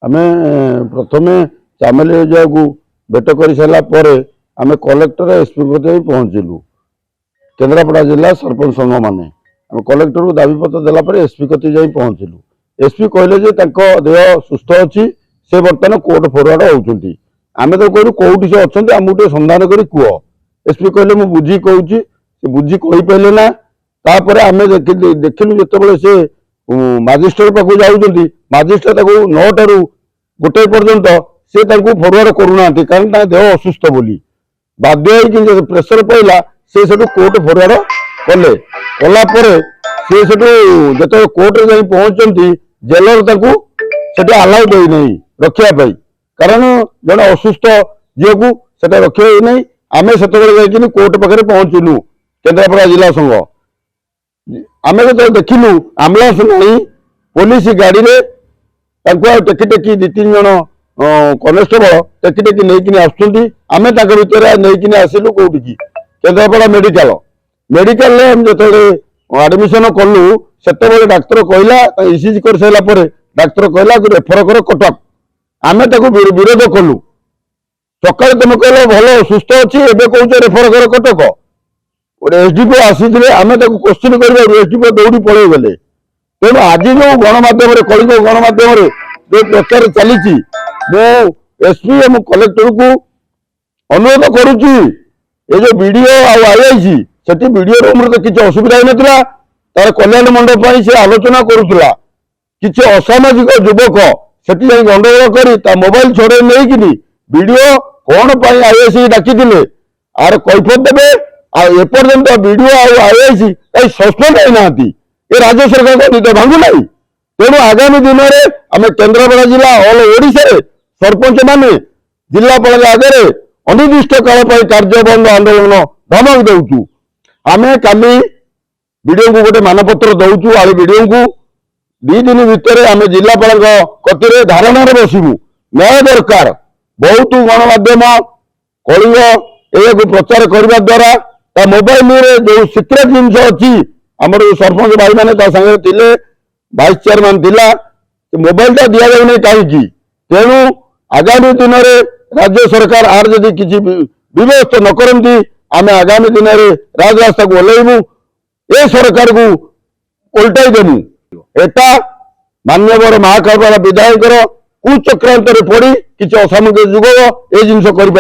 आमे प्रथमे चामेली एरिया को भेट कर सारा पर आम कलेक्टर एसपी को पहुँचलु केन्द्रापड़ा जिला सरपंच संघ मैंने आम कलेक्टर को दाबीपत्र देलापर एसपी कति जा पहुँचलु। एसपी कहले देह सुस्थ अच्छी से बर्तमान कोर्ट फरवर्ड होती आम तो कहलु कौटी से अच्छा आमको टे सन्धान कर कह एसपी कहले मुझे बुझी कहूँ बुझी कहीपर ना तापर आम देखिलु जो से मजिस्ट्रेट पाक जाऊँच मजिस्ट्रेट 9 टारू 1 पर्यंत से फरवर्ड करूना कारण देह असुस्थ बोली बाध्य प्रेसर पड़ा से कोर्ट फरवर्ड कले कलापर से जो कोर्ट जा पहुंचती जेलर से आलाउ देना रखापी कारण जड़े असुस्थ झील को रखा नहीं आम से कोर्ट पाखे पहुंचलु केन्द्रापड़ा जिला संघ आम जो देखिलु आम्बुलांस नहीं पुलिस गाड़ी में टेकी टेकी 2-3 जन कनेस्टेबल टेकी टेकी नहीं आसुँच आम भर नहीं आसिलु कौटी की केन्द्रापड़ा मेडिकल मेडिकल जो आडमिशन कलु से डाक्तर कहला इसीजी कर सारापर डाक्तर कहला रेफर कर कटक आम विरोध कलु सका तुम कह भल सुस्थ अच्छी एवं कौच रेफर कर कटक एसडीपो आसी आम क्वेश्चन कर एसडीपो दौड़ी पलि गले तेणु आज जो गणमाध्यम कलिंग गणमाध्यम जो प्रचार चली एसपी एवं कलेक्टर को अनुरोध करुच्ची ये जो वीडियो आईआईसी से वीडियो रूम तो किसी असुविधा ना तार कल्याण मंडप से आलोचना करुला किसी असामाजिक युवक से गंडगोल कर मोबाइल छड़े नहीं वीडियो कौन आईआईसी डाकी आर कैफत देवे एपर्यंत वीडियो आईआईसी कहीं सस्पेंड होना ये राज्य सरकार को निद भांगु ना तेणु आगामी दिन में आम केन्द्रापड़ा जिला ऑल ओडिशा सरपंच माने जिलापाल आगे अनिर्दिष्ट काल कार्य बंद आंदोलन धमक दौचु आम काली वीडियो को गोटे मानपत्र दौचु आली वीडियो को 2 दिन भितर आम जिलापाल कतिर धारणा बसबू न्याय दरकार बहुत गणमाध्यम कलिंग यह प्रचार करने द्वारा मोबाइल जो सिक्रेट जिनस अच्छी आमर सरपंच भाई मैंने सागे वाइस चेयरमैन थिला मोबाइल टा दि जाऊना कहीं तेणु आगामी दिन में राज्य सरकार आर जदि किसी व्यवस्था न करती आम आगामी दिन में राजरास्ता को ओल्लू ए सरकार को उल्टाई देमु एटा मान्यवर महाकाल विधायक कुचक्रांत पड़ी किसी असामरिक जुग ए जिनस कर